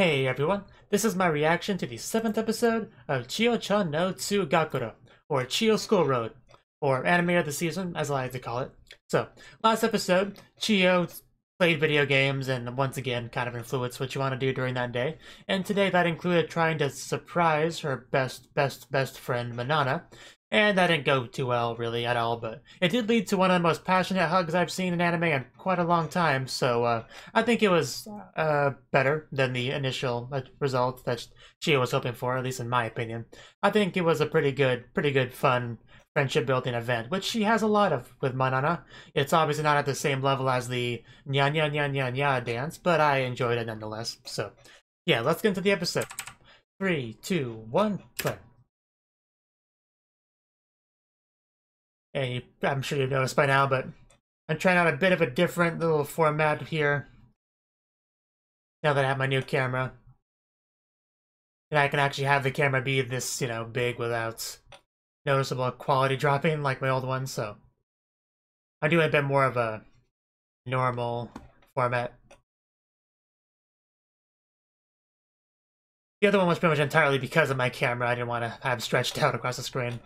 Hey everyone, this is my reaction to the 7th episode of Chio-chan no Tsuugakuro, or Chio School Road, or Anime of the Season, as I like to call it. So, last episode, Chio played video games and once again kind of influenced what you want to do during that day, and today that included trying to surprise her best friend Manana, and that didn't go too well, really, at all, but it did lead to one of the most passionate hugs I've seen in anime in quite a long time, so I think it was better than the initial result that Chio was hoping for, at least in my opinion. I think it was a pretty good, fun friendship-building event, which she has a lot of with Manana. It's obviously not at the same level as the nya nya nya nya nya dance, but I enjoyed it nonetheless. So, yeah, let's get into the episode. 3, 2, 1, play. And I'm sure you've noticed by now, but I'm trying out a bit of a different little format here. Now that I have my new camera. And I can actually have the camera be this, big without noticeable quality dropping like my old one, so I'm doing a bit more of a normal format. The other one was pretty much entirely because of my camera. I didn't want to have stretched out across the screen.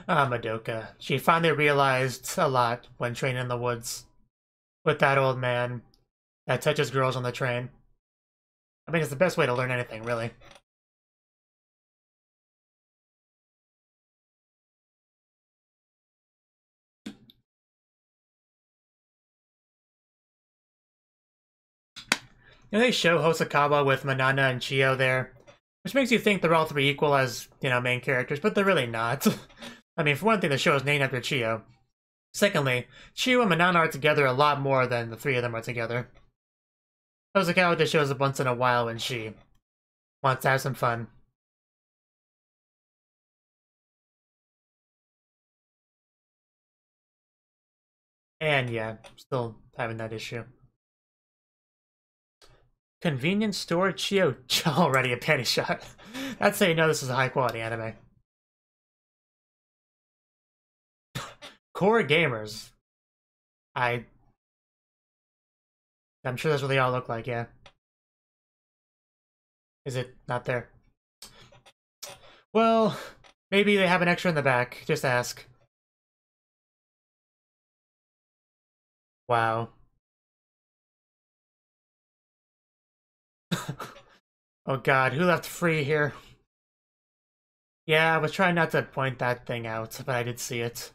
Madoka. She finally realized a lot when training in the woods with that old man that touches girls on the train. I mean, it's the best way to learn anything, really. They show Hosokawa with Manana and Chio there, which makes you think they're all three equal as, main characters, but they're really not. I mean, for one thing, the show is named after Chio. Secondly, Chio and Manana are together a lot more than the three of them are together. Hosokawa just shows up once in a while when she wants to have some fun. And yeah, still having that issue. Convenience store Chio already a penny shot. That's how you know this is a high quality anime. Core gamers. I'm sure that's what they all look like, yeah. Is it not there? Well, maybe they have an extra in the back. Just ask. Wow. Oh god, who left free here? Yeah, I was trying not to point that thing out, but I did see it.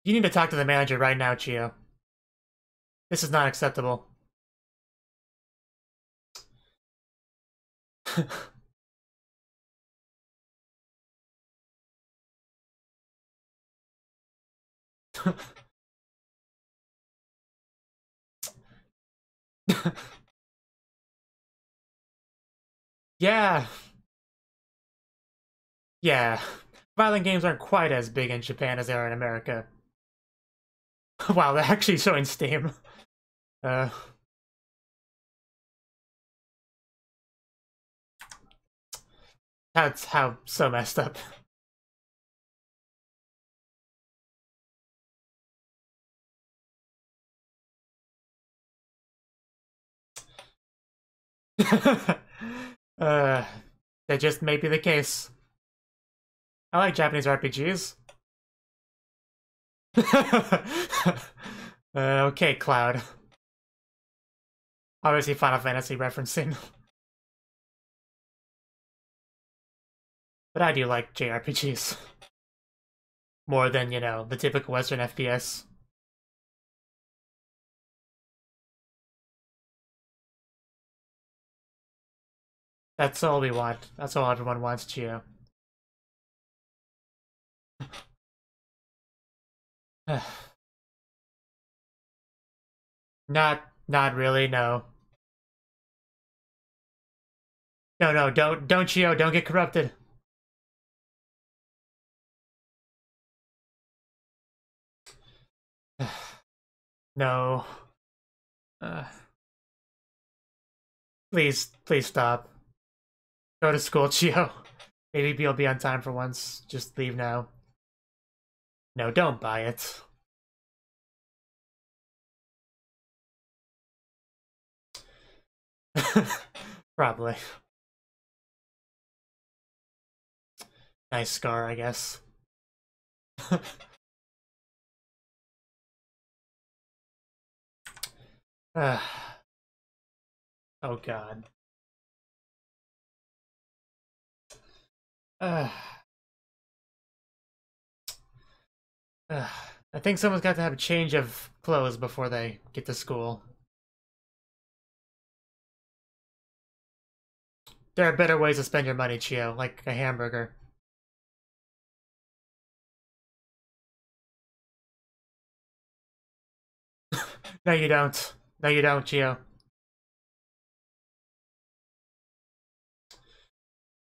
You need to talk to the manager right now, Chio. This is not acceptable. Yeah. Yeah. Violent games aren't quite as big in Japan as they are in America. Wow, they're actually showing Steam. That's how so messed up. uh, that just may be the case. I like Japanese RPGs. Okay, Claud. Obviously Final Fantasy referencing. But I do like JRPGs. More than, the typical Western FPS. That's all we want. That's all everyone wants, Chio. Not really, no. No, don't Chio, don't get corrupted. No. Please stop. Go to school, Chio. Maybe you'll be on time for once. Just leave now. No, don't buy it. Probably. Nice scar, I guess. Oh god. I think someone's got to have a change of clothes before they get to school. There are better ways to spend your money, Chio, like a hamburger. No, you don't. No, you don't, Chio.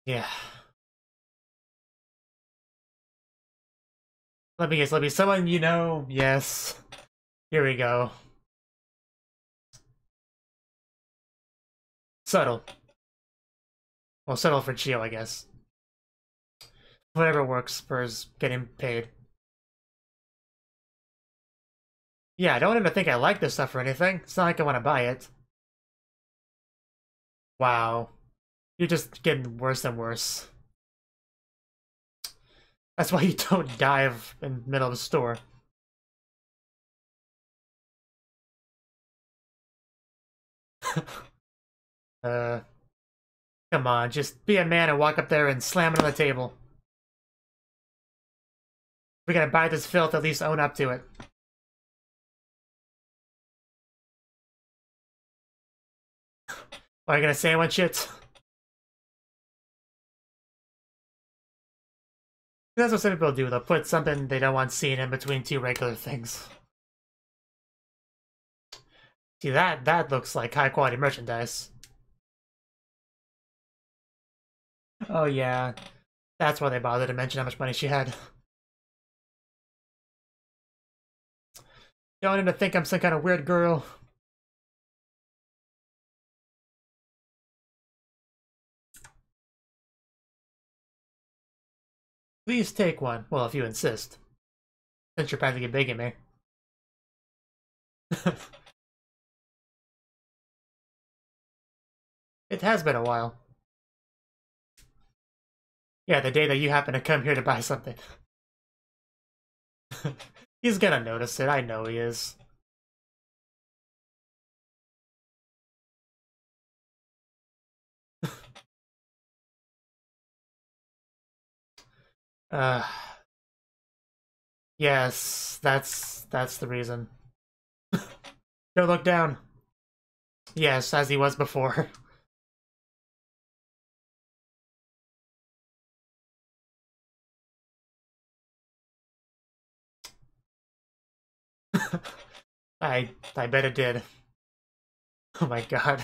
Yeah. Let me guess, let me someone you know. Yes. Here we go. Subtle. Well, subtle for Chio, I guess. Whatever works for his getting paid. Yeah, I don't want him to think I like this stuff or anything. It's not like I want to buy it. Wow. You're just getting worse and worse. That's why you don't dive in the middle of a store. Come on, just be a man and walk up there and slam it on the table. If we're gonna buy this filth, at least own up to it. Are you gonna sandwich it? That's what some people do. They'll put something they don't want seen in between two regular things. See, that looks like high quality merchandise. Oh yeah, that's why they bothered to mention how much money she had. Don't want him to think I'm some kind of weird girl. Please take one. Well, if you insist. Since you're practically begging me. It has been a while. Yeah, the day that you happen to come here to buy something. He's gonna notice it, I know he is. Uh, yes, that's the reason. Don't look down. Yes, as he was before. I bet it did. Oh my god.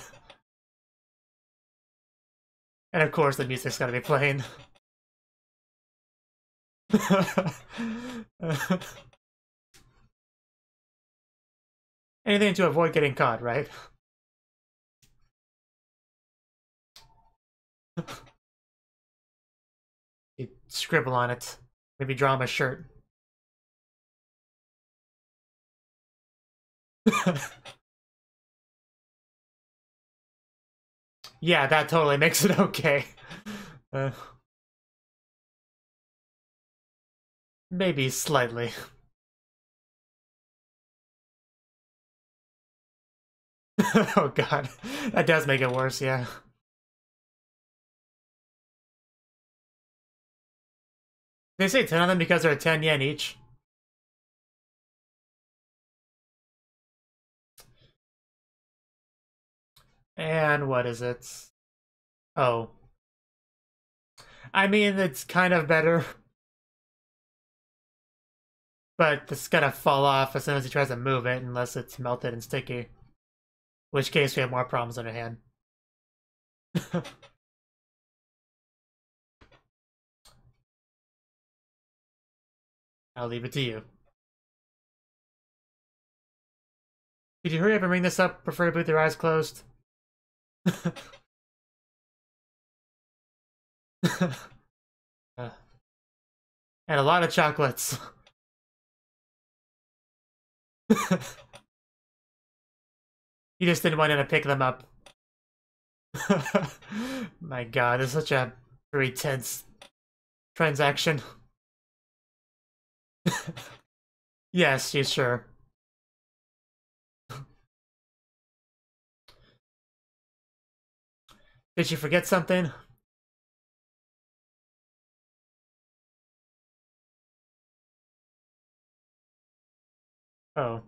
And of course the music's gotta be playing. Anything to avoid getting caught, right? You scribble on it. Maybe draw him a shirt. Yeah, that totally makes it okay. Maybe slightly. Oh god, that does make it worse, yeah. They say 10 of them because they're 10 yen each. And what is it? Oh. I mean, it's kind of better. But it's gonna fall off as soon as he tries to move it, unless it's melted and sticky. In which case, we have more problems on our hand. I'll leave it to you. Could you hurry up and ring this up, preferably with your eyes closed? And a lot of chocolates. You just didn't want him to pick them up. My god, it's such a very tense transaction. Yes, you sure. Did you forget something? Oh.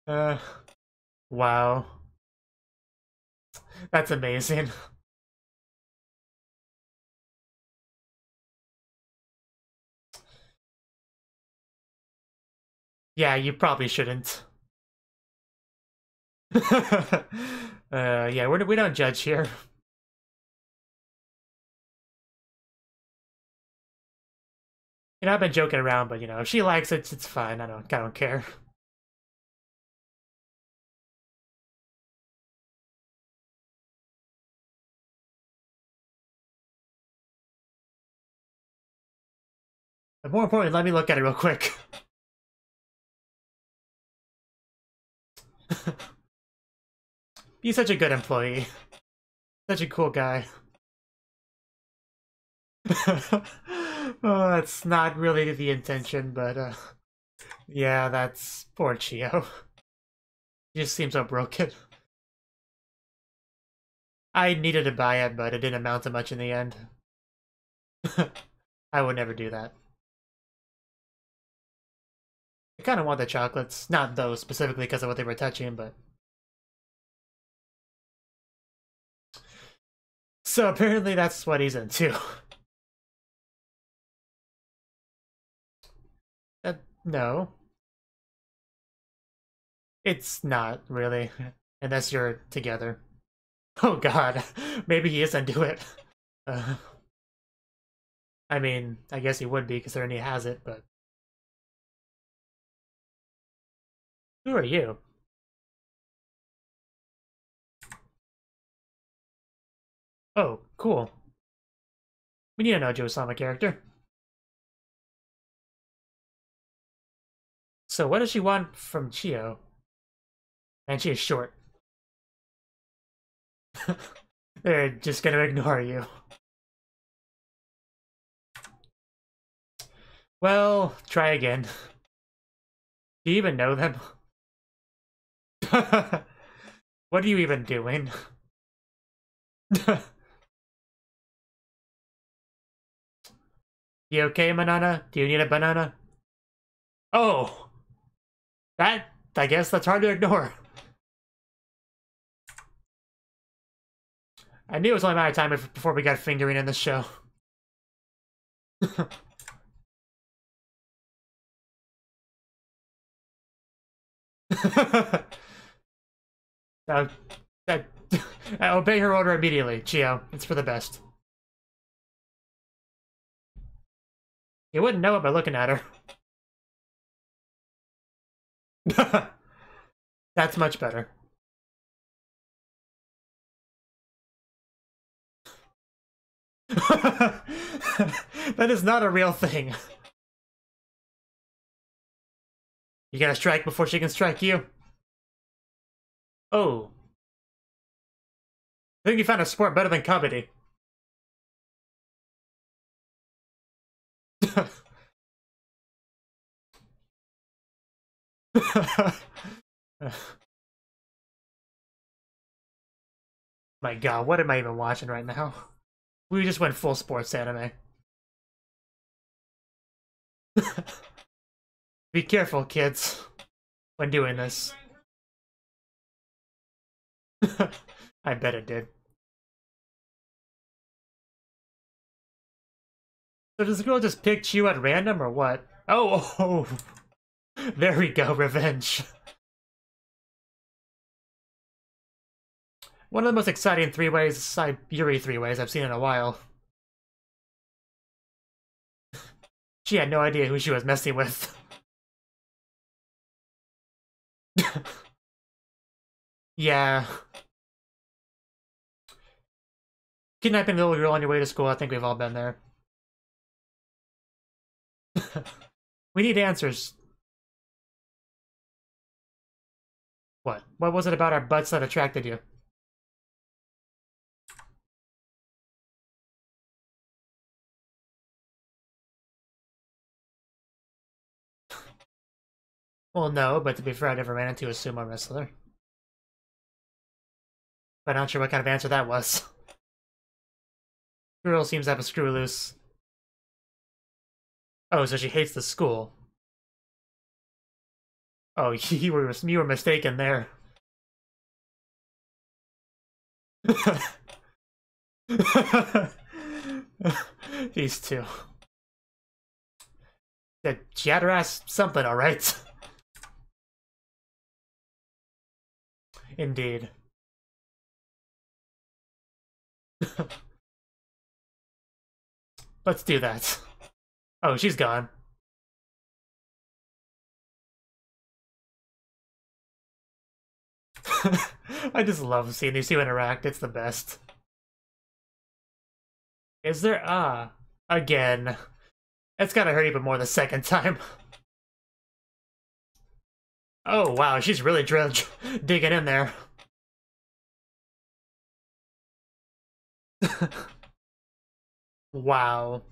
uh, wow. That's amazing. Yeah, you probably shouldn't. Yeah, we don't judge here. You know, I've been joking around, but you know, if she likes it, it's fine. I don't care. But more importantly, let me look at it real quick. He's such a good employee. Such a cool guy. Oh, that's not really the intention, but yeah, that's poor Chio. He just seems so broken. I needed to buy it, but it didn't amount to much in the end. I would never do that. I kind of want the chocolates. Not those specifically because of what they were touching, but... So apparently that's what he's into. No. It's not, really. Unless you're together. Oh god. Maybe he is into it. Uh, I mean, I guess he would be considering he has it, but... Who are you? Oh, cool. We need to know Joe-sama character. So what does she want from Chio? And she is short. They're just gonna ignore you. Well, try again. Do you even know them? What are you even doing? You okay, banana? Do you need a banana? Oh! I guess that's hard to ignore. I knew it was only a matter of time before we got fingering in the show. uh, I obey her order immediately, Chio. It's for the best. You wouldn't know it by looking at her. That's much better. That is not a real thing. You gotta strike before she can strike you. Oh. I think you found a sport better than kabaddi. My god, what am I even watching right now? We just went full sports anime. Be careful, kids, when doing this. I bet it did. So does the girl just pick you at random or what? Oh, there we go, revenge. One of the most exciting three-ways, Yuri three-ways I've seen in a while. She had no idea who she was messing with. Yeah. Kidnapping the little girl on your way to school, I think we've all been there. We We need answers. What? What was it about our butts that attracted you? Well, no, but to be fair, I never ran into a sumo wrestler. But I'm not sure what kind of answer that was. Girl seems to have a screw loose. Oh, so she hates the school. Oh, you were mistaken there. These two. She had her ass something, alright. Indeed. Let's do that. Oh, she's gone. I just love seeing these two interact. It's the best. Is there? Again. It's gotta hurt even more the second time. Oh, wow, she's really digging in there. Wow.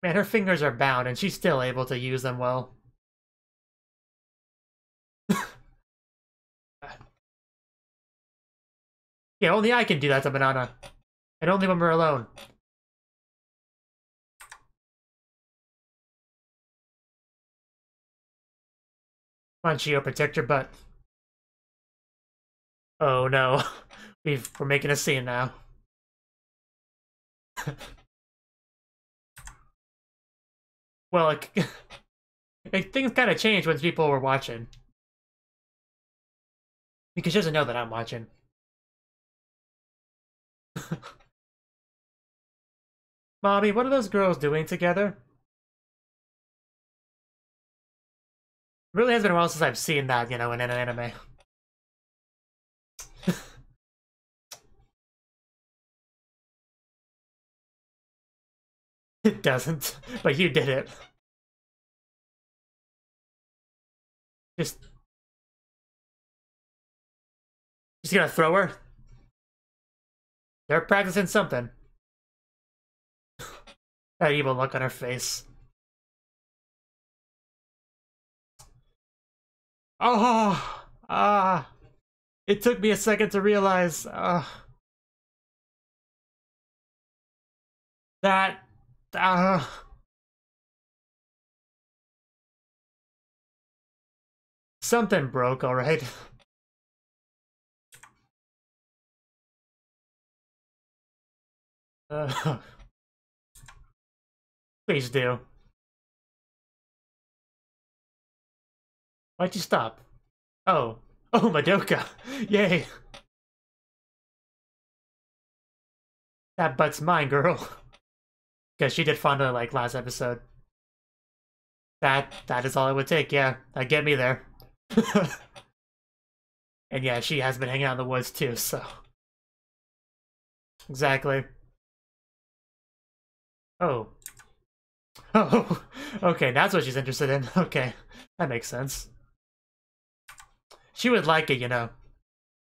Man, her fingers are bound, and she's still able to use them well. Yeah, only I can do that to Banana. And only when we're alone. Come on, Chio, protect your butt. Oh no. We're making a scene now. Well, things kind of changed when people were watching. Because she doesn't know that I'm watching. Mommy, what are those girls doing together? It really has been a while since I've seen that, you know, in an anime. It doesn't, but you did it. Just gonna throw her? They're practicing something. That evil look on her face. Oh! It took me a second to realize, that, something broke, alright? Please do. Why'd you stop? Oh. Oh, Madoka! Yay! That butt's mine, girl. Because she did fondle like last episode. That is all it would take, yeah. That'd get me there. And yeah, she has been hanging out in the woods too, so. Exactly. Oh. Oh, okay, that's what she's interested in. Okay, that makes sense. She would like it, you know.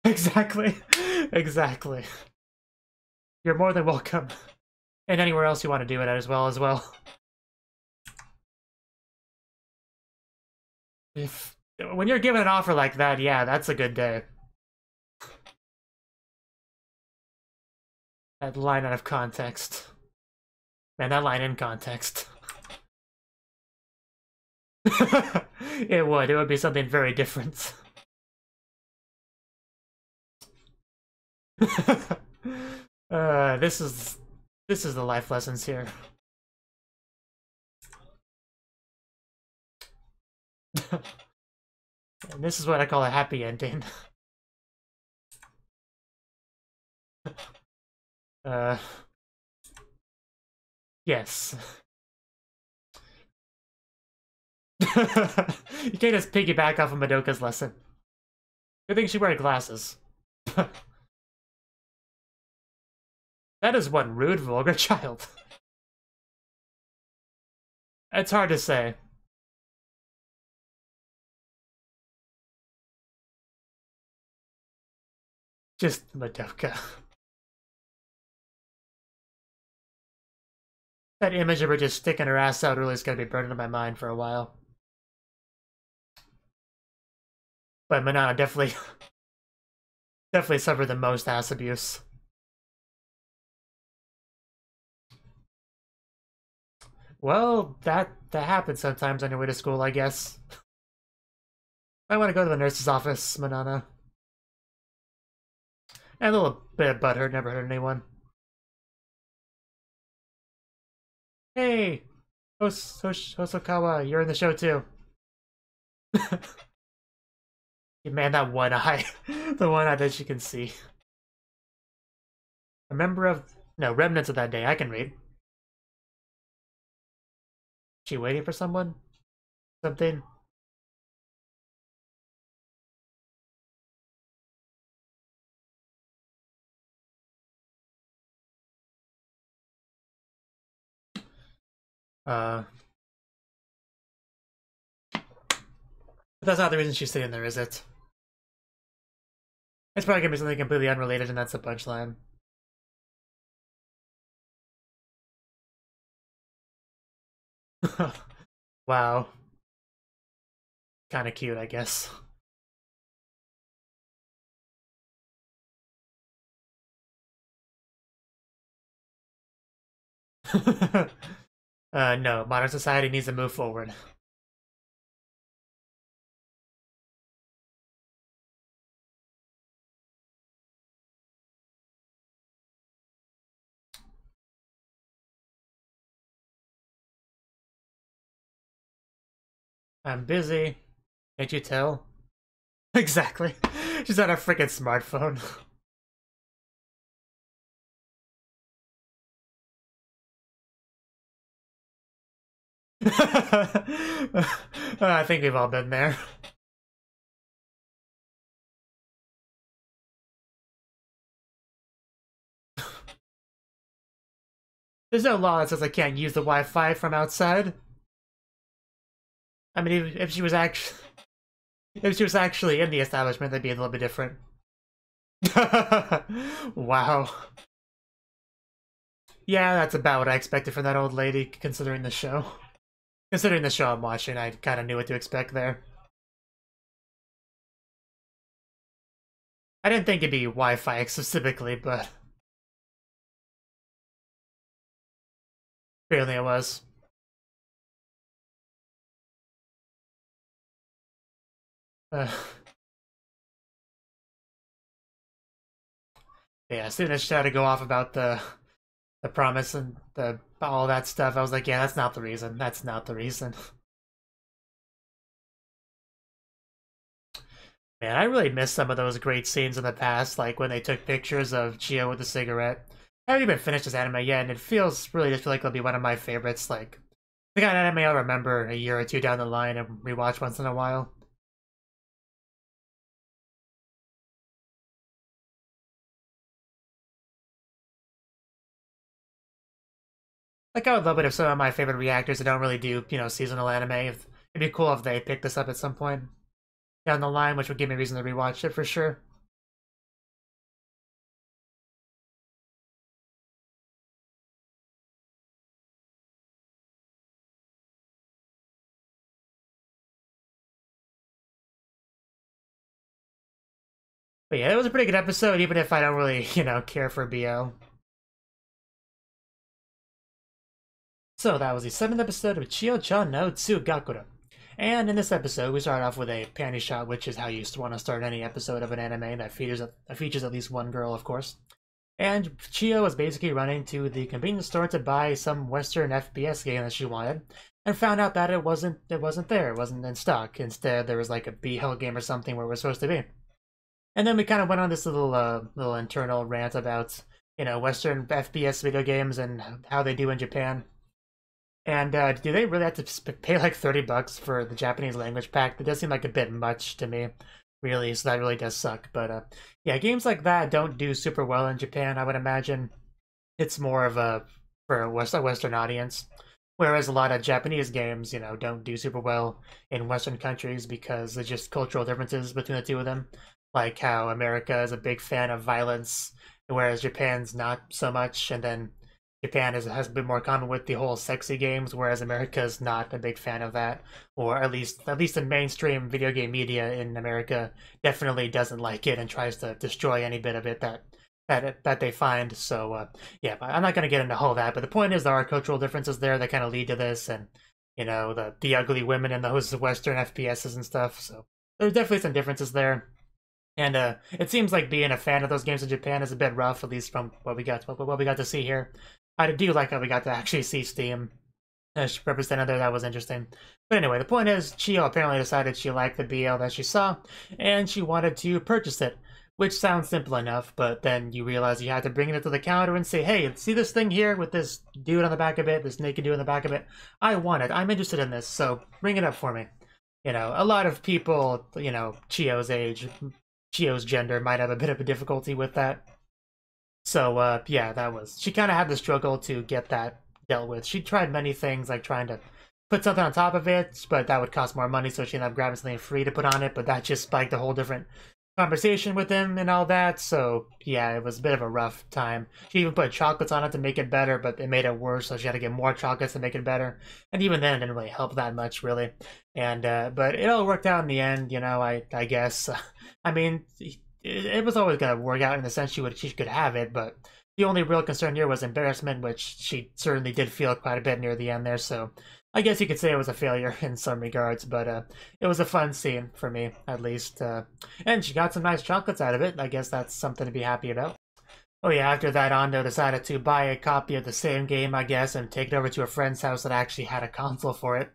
Exactly. Exactly. You're more than welcome. And anywhere else you want to do it at as well. When you're given an offer like that, yeah, that's a good day. That line out of context. Man, that line in context. It would be something very different. This is the life lessons here. And this is what I call a happy ending. Yes. You can't just piggyback off of Madoka's lesson. Good thing she wears glasses. That is one rude, vulgar child. It's hard to say. Just Madoka. That image of her just sticking her ass out really is gonna be burned into my mind for a while. But Manana definitely suffered the most ass abuse. Well, that happens sometimes on your way to school, I guess. I want to go to the nurse's office, Manana. And a little bit of butthurt, never hurt anyone. Hey! Hosokawa, you're in the show too. Man, that one eye. The one eye that she can see. A member of... No, remnants of that day, I can read. She waiting for someone? Something? But that's not the reason she's sitting there, is it? It's probably gonna be something completely unrelated, and that's the punchline. Wow. Kinda cute, I guess. No, modern society needs to move forward. I'm busy. Can't you tell? Exactly. She's on a freaking smartphone. I think we've all been there. There's no law that says I can't use the Wi-Fi from outside. I mean, if she was actually in the establishment, that'd be a little bit different. Wow. Yeah, that's about what I expected from that old lady, considering the show. Considering the show I'm watching, I kind of knew what to expect there. I didn't think it'd be Wi-Fi specifically, but apparently it was. Yeah, as soon as she had to go off about the promise and all that stuff, I was like, yeah, that's not the reason. That's not the reason. Man, I really miss some of those great scenes in the past, like when they took pictures of Chio with the cigarette. I haven't even finished this anime yet, and it feels really just feel like it'll be one of my favorites. Like the kind of anime I'll remember a year or two down the line and rewatch once in a while. Like, I would love it if some of my favorite reactors that don't really do, seasonal anime, it'd be cool if they picked this up at some point down the line, which would give me a reason to rewatch it for sure. But yeah, it was a pretty good episode, even if I don't really, care for BL. So that was the 7th episode of Chio-chan no Tsuugakuro. And in this episode, we start off with a panty shot, which is how you want to start any episode of an anime that features at least one girl, of course. And Chio was basically running to the convenience store to buy some Western FPS game that she wanted, and found out that it wasn't there, it wasn't in stock. Instead, there was like a B-Hell game or something where it was supposed to be. And then we kind of went on this little internal rant about Western FPS video games and how they do in Japan. And do they really have to pay like $30 for the Japanese language pack? That does seem like a bit much to me, really. So that really does suck. But yeah, games like that don't do super well in Japan. I would imagine it's more of for a Western audience. Whereas a lot of Japanese games, don't do super well in Western countries because there's just cultural differences between the two of them. Like how America is a big fan of violence, whereas Japan's not so much. And then Japan has been more common with the whole sexy games, whereas America's not a big fan of that. Or at least in mainstream video game media in America definitely doesn't like it and tries to destroy any bit of it that they find. So yeah, I'm not going to get into all that, but the point is there are cultural differences there that kind of lead to this, and the ugly women in those Western FPSs and stuff. So there's definitely some differences there, and it seems like being a fan of those games in Japan is a bit rough, at least from what we got to see here. I do like how we got to actually see Steam represented there. That was interesting. But anyway, the point is, Chio apparently decided she liked the BL that she saw, and she wanted to purchase it. Which sounds simple enough, but then you realize you have to bring it to the counter and say, hey, see this thing here with this dude on the back of it, this naked dude on the back of it? I want it. I'm interested in this, so bring it up for me. A lot of people, Chio's age, Chio's gender might have a bit of a difficulty with that. So, yeah, she kind of had the struggle to get that dealt with. She tried many things, like trying to put something on top of it, but that would cost more money, so she ended up grabbing something free to put on it, but that just spiked a whole different conversation with him and all that. So yeah, it was a bit of a rough time. She even put chocolates on it to make it better, but it made it worse, so she had to get more chocolates to make it better, and even then it didn't really help that much, really. And but it all worked out in the end, I guess. I mean, it was always gonna work out in the sense she could have it, but the only real concern here was embarrassment, which she certainly did feel quite a bit near the end there. So I guess you could say it was a failure in some regards, but it was a fun scene for me, at least. And she got some nice chocolates out of it. I guess that's something to be happy about. Oh yeah, after that, Ando decided to buy a copy of the same game, I guess, and take it over to a friend's house that actually had a console for it,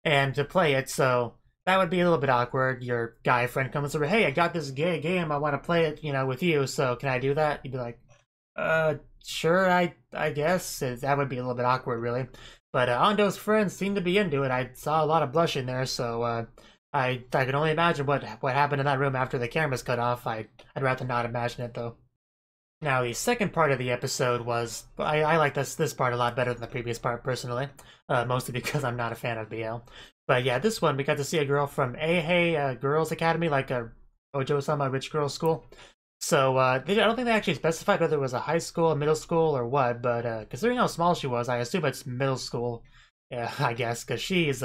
and to play it. So that would be a little bit awkward. Your guy friend comes over, hey, I got this gay game, I want to play it, with you, so can I do that? You'd be like, sure, I guess. That would be a little bit awkward, really. But Ando's friends seemed to be into it. I saw a lot of blushing there, so I can only imagine what happened in that room after the cameras cut off. I'd rather not imagine it, though. Now, the second part of the episode was... I like this part a lot better than the previous part, personally. Mostly because I'm not a fan of BL. But yeah, this one, we got to see a girl from Eihei Girls Academy, like a Ojo-sama rich girls school. So, I don't think they actually specified whether it was a high school, a middle school, or what, but considering how small she was, I assume it's middle school, yeah, I guess, because she is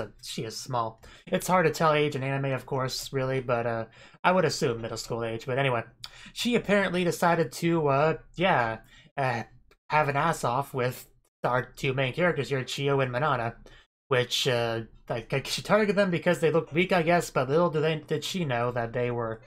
small. It's hard to tell age in anime, of course, really, but I would assume middle school age. But anyway, she apparently decided to, have an ass off with our two main characters here, Chio and Manana, which, she targeted them because they looked weak, I guess, but little did she know that they were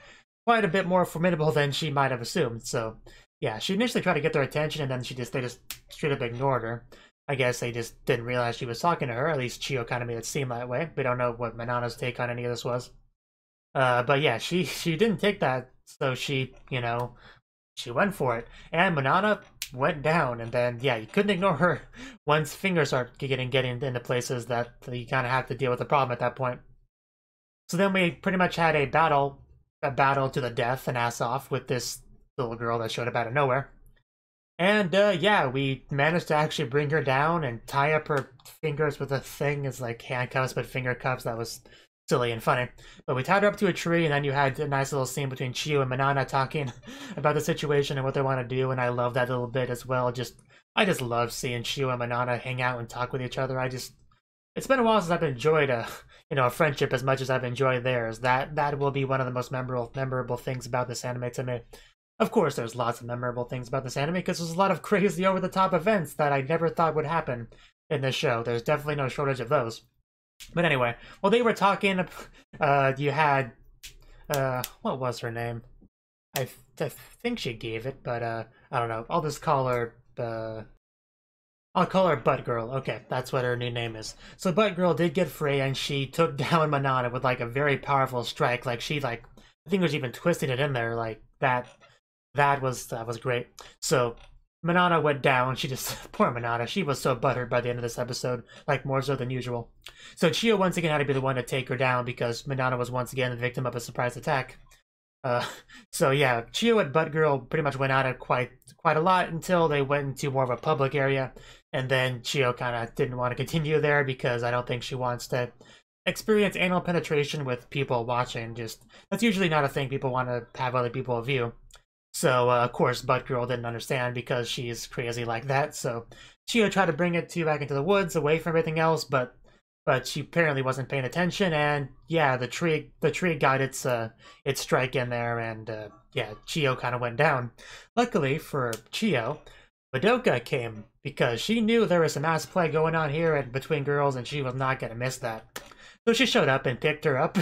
quite a bit more formidable than she might have assumed. So yeah, she initially tried to get their attention, and then they just straight up ignored her. I guess they just didn't realize she was talking to her. At least Chio kind of made it seem that way. We don't know what Manana's take on any of this was. But yeah, she didn't take that, so she went for it. And Manana went down, and then yeah, you couldn't ignore her once fingers start getting into places that you kind of have to deal with the problem at that point. So then we pretty much had a battle to the death, an ass off, with this little girl that showed up out of nowhere. And yeah, we managed to actually bring her down and tie up her fingers with a thing. It's like handcuffs, but finger cuffs. That was silly and funny. But we tied her up to a tree, and then you had a nice little scene between Chio and Manana talking about the situation and what they want to do, and I love that little bit as well. I just love seeing Chio and Manana hang out and talk with each other. It's been a while since I've enjoyed a friendship as much as I've enjoyed theirs. That will be one of the most memorable things about this anime to me. Of course, there's lots of memorable things about this anime because there's a lot of crazy over-the-top events that I never thought would happen in this show. There's definitely no shortage of those. But anyway, while they were talking, you had what was her name? I think she gave it, but I don't know. I'll just call her I'll call her Butt Girl. Okay, that's what her new name is. So Butt Girl did get free, and she took down Manana with like a very powerful strike. Like I think was even twisting it in there like that. That was great. So Manana went down. She just poor Manana. She was so buttered by the end of this episode, like more so than usual. So Chio once again had to be the one to take her down because Manana was once again the victim of a surprise attack. So yeah, Chio and Butt Girl pretty much went at it quite a lot until they went into more of a public area, and then Chio kind of didn't want to continue there because I don't think she wants to experience anal penetration with people watching. Just that's usually not a thing people want to have other people view. So of course, Butt Girl didn't understand because she's crazy like that. So Chio tried to bring it back into the woods, away from everything else, but she apparently wasn't paying attention, and yeah, the tree got its strike in there, and yeah, Chio kind of went down. Luckily for Chio, Madoka came because she knew there was some ass play going on here and between girls, and she was not gonna miss that. So she showed up and picked her up,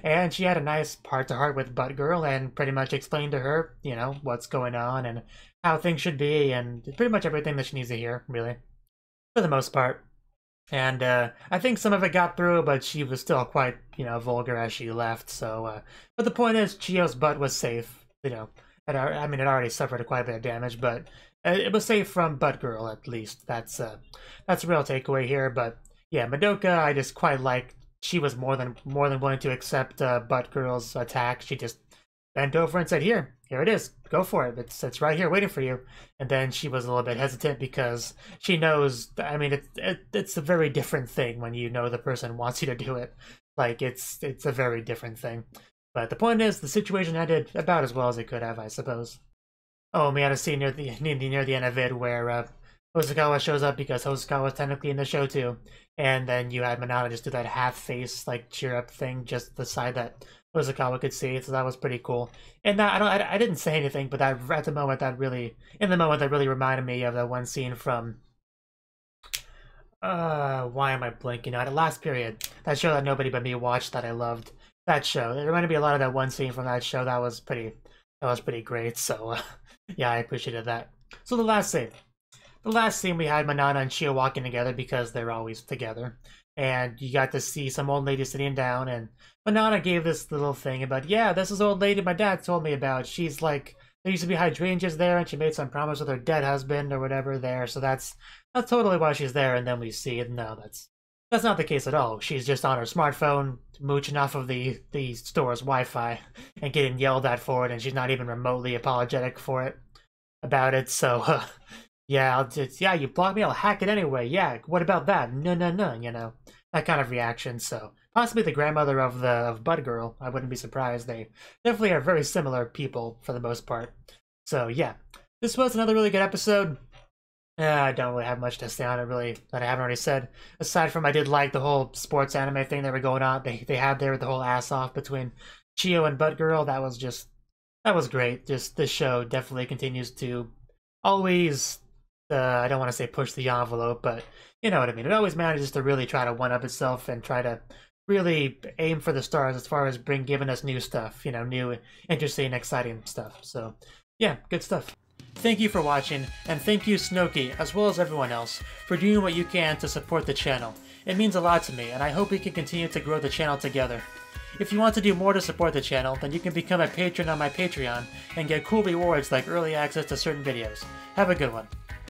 and she had a nice heart-to-heart with Butt Girl and pretty much explained to her, you know, what's going on and how things should be, and pretty much everything that she needs to hear, really, for the most part. And I think some of it got through, but she was still quite, you know, vulgar as she left. So, but the point is, Chio's butt was safe. You know, I mean, it already suffered quite a bit of damage, but it was safe from Butt Girl at least. That's a real takeaway here. But yeah, Madoka, I just quite liked. She was more than willing to accept Butt Girl's attack. She just bent over and said, here it is, go for it, it's right here waiting for you. And then she was a little bit hesitant because she knows, I mean, it's a very different thing when you know the person wants you to do it. Like, it's a very different thing. But the point is, the situation ended about as well as it could have, I suppose. Oh, we had a scene near the end of it where Hosokawa shows up because Hosokawa was technically in the show too, and then you had Manana just do that half face like cheer up thing just the side that Hosokawa could see, so that was pretty cool. And that, I didn't say anything, but that at the moment that really reminded me of that one scene from why am I blanking out? Last Period, that show that nobody but me watched that I loved. That show, it reminded me a lot of that one scene from that show. That was pretty great. So yeah, I appreciated that. So the last scene we had Manana and Chio walking together because they're always together. And you got to see some old lady sitting down, and Manana gave this little thing about, yeah, this is old lady my dad told me about. She's like, there used to be hydrangeas there, and she made some promise with her dead husband or whatever there, so that's totally why she's there. And then we see, no, that's not the case at all. She's just on her smartphone, mooching off of the store's Wi-Fi, and getting yelled at for it, and she's not even remotely apologetic about it, so, yeah, yeah, you blocked me, I'll hack it anyway. Yeah, what about that? No, you know, that kind of reaction. So possibly the grandmother of Bud Girl. I wouldn't be surprised. They definitely are very similar people for the most part. So yeah, this was another really good episode. I don't really have much to say on it, really, that I haven't already said. Aside from I did like the whole sports anime thing that were going on. They had there the whole ass off between Chio and Butt Girl. That was great. Just this show definitely continues to always. I don't want to say push the envelope, but you know what I mean. It always manages to really try to one-up itself and try to really aim for the stars as far as giving us new stuff, you know, new, interesting, exciting stuff. So, yeah, good stuff. Thank you for watching, and thank you Cnouki, as well as everyone else, for doing what you can to support the channel. It means a lot to me, and I hope we can continue to grow the channel together. If you want to do more to support the channel, then you can become a patron on my Patreon and get cool rewards like early access to certain videos. Have a good one.